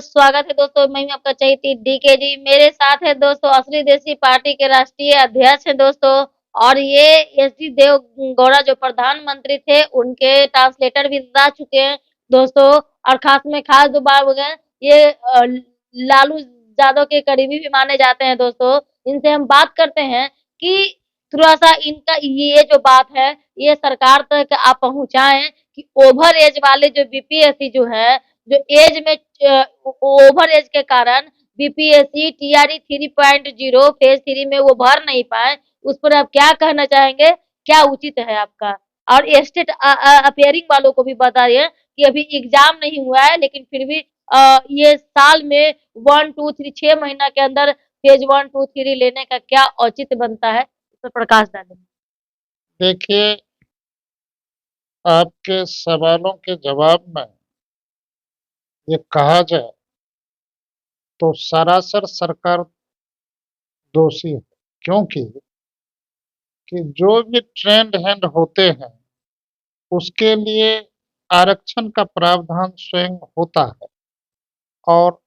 स्वागत है दोस्तों। मैं हूं आपका चैती डीके जी। मेरे साथ है दोस्तों असली देशी पार्टी के राष्ट्रीय अध्यक्ष हैं दोस्तों। और ये एसडी देव गौड़ा जो प्रधानमंत्री थे उनके ट्रांसलेटर भी रह चुके हैं दोस्तों। और खास जो बात हो गए ये लालू यादव के करीबी भी माने जाते हैं दोस्तों। इनसे हम बात करते हैं कि थोड़ा सा इनका ये जो बात है ये सरकार तक आप पहुंचाएं कि ओवर एज वाले जो बीपीएससी जो है जो एज में ओवर एज के कारण बीपीएससी टीआरई 3.0 फेज 3 में वो भर नहीं पाए, उस पर आप क्या कहना चाहेंगे? क्या उचित है आपका? और स्टेट अपियरिंग वालों को भी बताइए कि अभी एग्जाम नहीं हुआ है लेकिन फिर भी ये साल में 1 2 3 6 महीना के अंदर फेज 1 2 3 लेने का क्या औचित्य बनता है, इस पर प्रकाश डालें। देखिए, आपके सवालों के जवाब में ये कहा जाए तो सरासर सरकार दोषी है। क्योंकि जो भी ट्रेंड हैंड होते हैं उसके लिए आरक्षण का प्रावधान स्वयं होता है और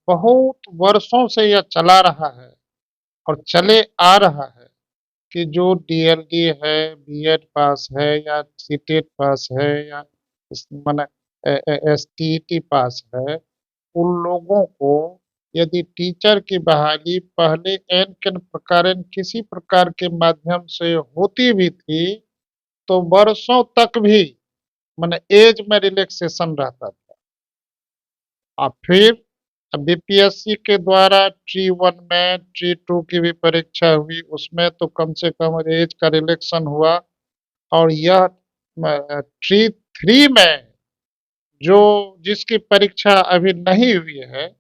बहुत वर्षों से यह चला रहा है और चले आ रहा है कि जो डीएलडी है, बीएड पास है या सीटेट पास है या माने एसटीईटी पास है, उन लोगों को यदि टीचर की बहाली पहले एन किन प्रकार किसी प्रकार के माध्यम से होती भी थी तो वर्षों तक भी माने एज में रिलैक्सेशन रहता था। और फिर बीपीएससी के द्वारा ट्री 1 में ट्री 2 की भी परीक्षा हुई, उसमें तो कम से कम एज का रिलैक्सेशन हुआ। और यह ट्री 3 में जो जिसकी परीक्षा अभी नहीं हुई है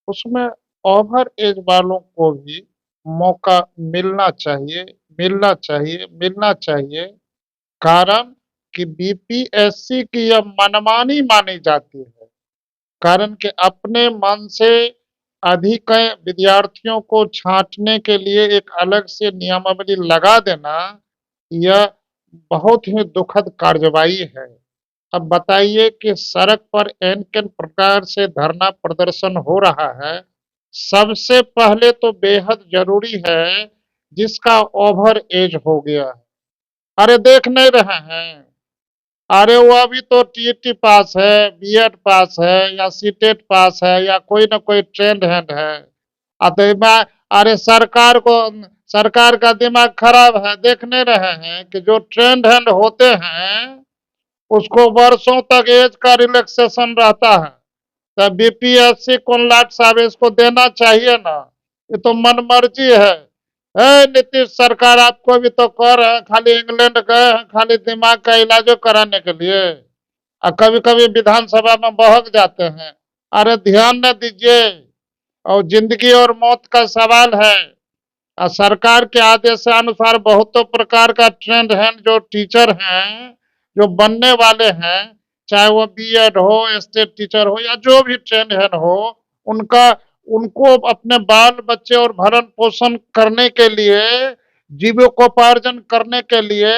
उसमें ओवर एज वालों को भी मौका मिलना चाहिए, मिलना चाहिए, मिलना चाहिए। कारण कि बीपीएससी की यह मनमानी मानी जाती है। कारण कि अपने मन से अधिक विद्यार्थियों को छांटने के लिए एक अलग से नियमावली लगा देना, यह बहुत ही दुखद कार्रवाई है। अब बताइए कि सड़क पर एन किन प्रकार से धरना प्रदर्शन हो रहा है। सबसे पहले तो बेहद जरूरी है जिसका ओवर एज हो गया है। अरे देख नहीं रहे हैं, अरे वो अभी तो टीईटी पास है, बीएड पास है या सीटेट पास है या कोई ना कोई ट्रेंड हैंड है। अरे सरकार का दिमाग खराब है। देख नहीं रहे हैं कि जो ट्रेंड हैंड होते हैं उसको वर्षों तक एज का रिलैक्सेशन रहता है। तो बीपीएससी कौन लाट साहब इसको देना चाहिए ना, ये तो मनमर्जी है। नीतीश सरकार आपको भी तो कह रहे हैं, खाली इंग्लैंड गए हैं खाली दिमाग का इलाज कराने के लिए और कभी कभी विधानसभा में बहक जाते हैं। अरे ध्यान न दीजिए, और जिंदगी और मौत का सवाल है। और सरकार के आदेश अनुसार बहुतों प्रकार का ट्रेंड है, जो टीचर हैं जो बनने वाले हैं, चाहे वो बीएड हो, स्टेट टीचर हो या जो भी ट्रेंड है हो, उनका उनको अपने बाल बच्चे और भरण पोषण करने के लिए, जीविकोपार्जन करने के लिए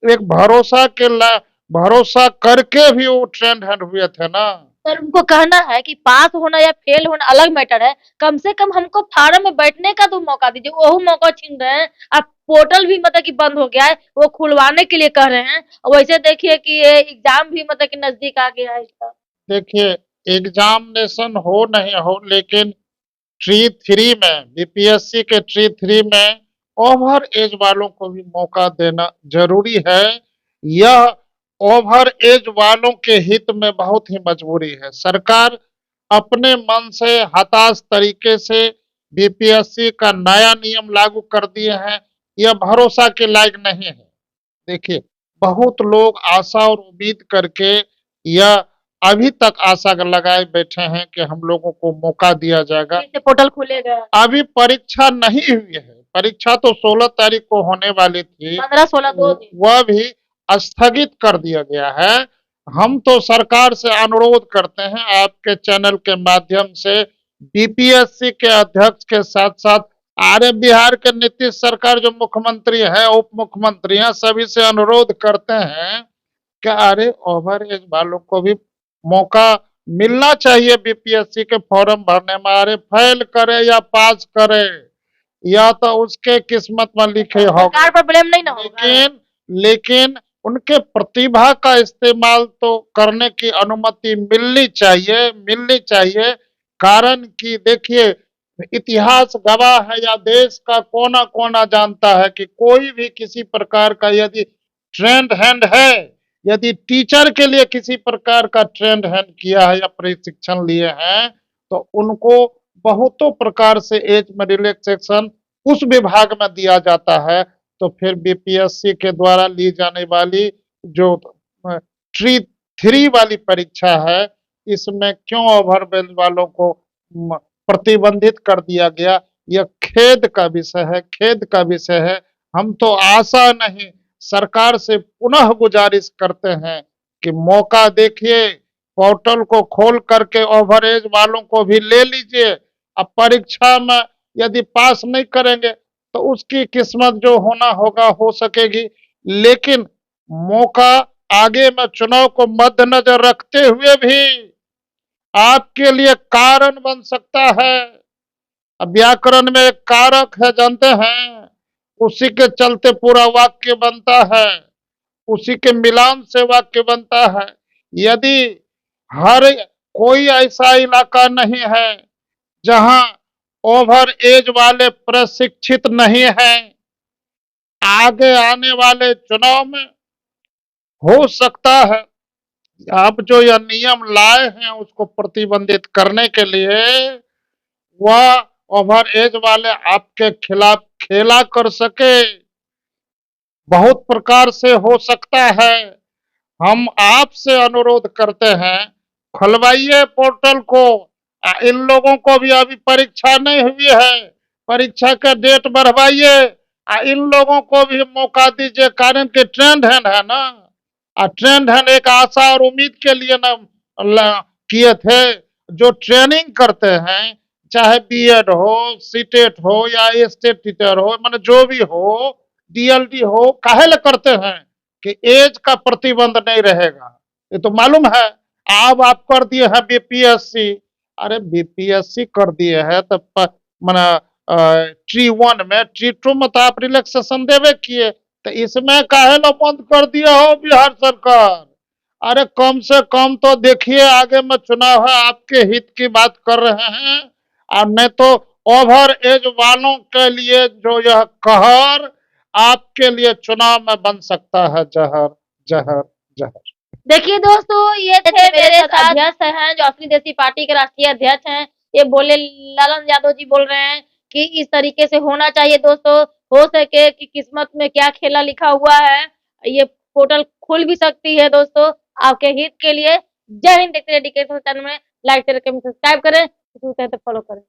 एक भरोसा करके भी वो ट्रेंड हैंड हुए थे ना। सर उनको कहना है कि पास होना या फेल होना अलग मैटर है, कम से कम हमको फार्म में बैठने का तो मौका दीजिए। वो मौका छीन रहे हैं। अब पोर्टल भी मतलब कि बंद हो गया है, वो खुलवाने के लिए कह रहे हैं। और वैसे देखिए कि ये एग्जाम भी मतलब कि नजदीक आ गया है इसका। देखिए, एग्जामिनेशन हो नहीं हो लेकिन ट्री 3 में, बीपीएससी के ट्री 3 में ओवर एज वालों को भी मौका देना जरूरी है। यह ओवर एज वालों के हित में बहुत ही मजबूरी है। सरकार अपने मन से हताश तरीके से बीपीएससी का नया नियम लागू कर दिए हैं, यह भरोसा के लायक नहीं है। देखिए, बहुत लोग आशा और उम्मीद करके यह अभी तक आशा लगाए बैठे हैं कि हम लोगों को मौका दिया जाएगा। पोर्टल खुलेगा, अभी परीक्षा नहीं हुई है, परीक्षा तो 16 तारीख को होने वाली थी, 15 16 2 दिन। वह भी स्थगित कर दिया गया है। हम तो सरकार से अनुरोध करते हैं आपके चैनल के माध्यम से, बीपीएससी के अध्यक्ष के साथ साथ आरे बिहार के नीतीश सरकार जो मुख्यमंत्री है, उप मुख्यमंत्री हैं, सभी से अनुरोध करते हैं कि अरे ओवर एज वालों को भी मौका मिलना चाहिए बीपीएससी के फॉर्म भरने में। अरे फेल करे या पास करे, या तो उसके किस्मत में लिखे होगा, सरकार पर ब्लेम नहीं ना होगा। लेकिन उनके प्रतिभा का इस्तेमाल तो करने की अनुमति मिलनी चाहिए। कारण कि देखिए, इतिहास गवाह है या देश का कोना कोना जानता है कि कोई भी किसी प्रकार का यदि ट्रेंड हैंड है, यदि टीचर के लिए किसी प्रकार का ट्रेंड हैंड किया है या प्रशिक्षण लिए हैं, तो उनको बहुतों प्रकार से एज में रिलैक्सेशन उस विभाग में दिया जाता है। तो फिर बीपीएससी के द्वारा ली जाने वाली जो ट्री 3 वाली परीक्षा है, इसमें क्यों ओवरवेल वालों को प्रतिबंधित कर दिया गया? यह खेद का विषय है, खेद का विषय है। हम तो आशा नहीं, सरकार से पुनः गुजारिश करते हैं कि मौका देखिए, पोर्टल को खोल करके ओवरएज वालों को भी ले लीजिए। अब परीक्षा में यदि पास नहीं करेंगे तो उसकी किस्मत जो होना होगा हो सकेगी, लेकिन मौका आगे में चुनाव को मद्देनजर रखते हुए भी आपके लिए कारण बन सकता है। अब व्याकरण में एक कारक है, जानते हैं, उसी के चलते पूरा वाक्य बनता है, उसी के मिलान से वाक्य बनता है। यदि हर कोई ऐसा इलाका नहीं है जहां ओवर एज वाले प्रशिक्षित नहीं हैं, आगे आने वाले चुनाव में हो सकता है आप जो यह नियम लाए हैं उसको प्रतिबंधित करने के लिए, वह ओवर एज वाले आपके खिलाफ खेला कर सके। बहुत प्रकार से हो सकता है। हम आपसे अनुरोध करते हैं, खुलवाइए पोर्टल को। इन लोगों को भी अभी परीक्षा नहीं हुई है, परीक्षा का डेट बढ़वाइए। इन लोगों को भी मौका दीजिए, कारण कि ट्रेंड है ना, ट्रेंड है एक आशा और उम्मीद के लिए ना किए थे। जो ट्रेनिंग करते हैं, चाहे बीएड हो, सीटेट हो या स्टेट टीचर हो, माने जो भी हो, डीएलडी हो, काहे ले करते हैं कि एज का प्रतिबंध नहीं रहेगा। ये तो मालूम है। अब आप कर दिए हैं बीपीएससी। अरे बीपीएससी कर दिए है तो माना ट्री 1 में, ट्री 2 में तो आप रिलैक्सेशन देवे किए, तो इसमें काहे लो बंद कर दिया हो बिहार सरकार? अरे कम से कम तो देखिए, आगे में चुनाव है, आपके हित की बात कर रहे हैं। और नहीं तो ओवर एज वालों के लिए जो यह कहर आपके लिए चुनाव में बन सकता है जहर जहर जहर। देखिए दोस्तों, ये थे मेरे साथ अध्यक्ष हैं जो असली देशी पार्टी के राष्ट्रीय अध्यक्ष हैं। ये बोले, लालन यादव जी बोल रहे हैं कि इस तरीके से होना चाहिए दोस्तों। हो सके कि किस्मत में क्या खेला लिखा हुआ है, ये पोर्टल खुल भी सकती है दोस्तों, आपके हित के लिए। जय हिंद। देखते रहिए डीके चैनल में, लाइक शेयर कमेंट सब्सक्राइब करें, फॉलो करें।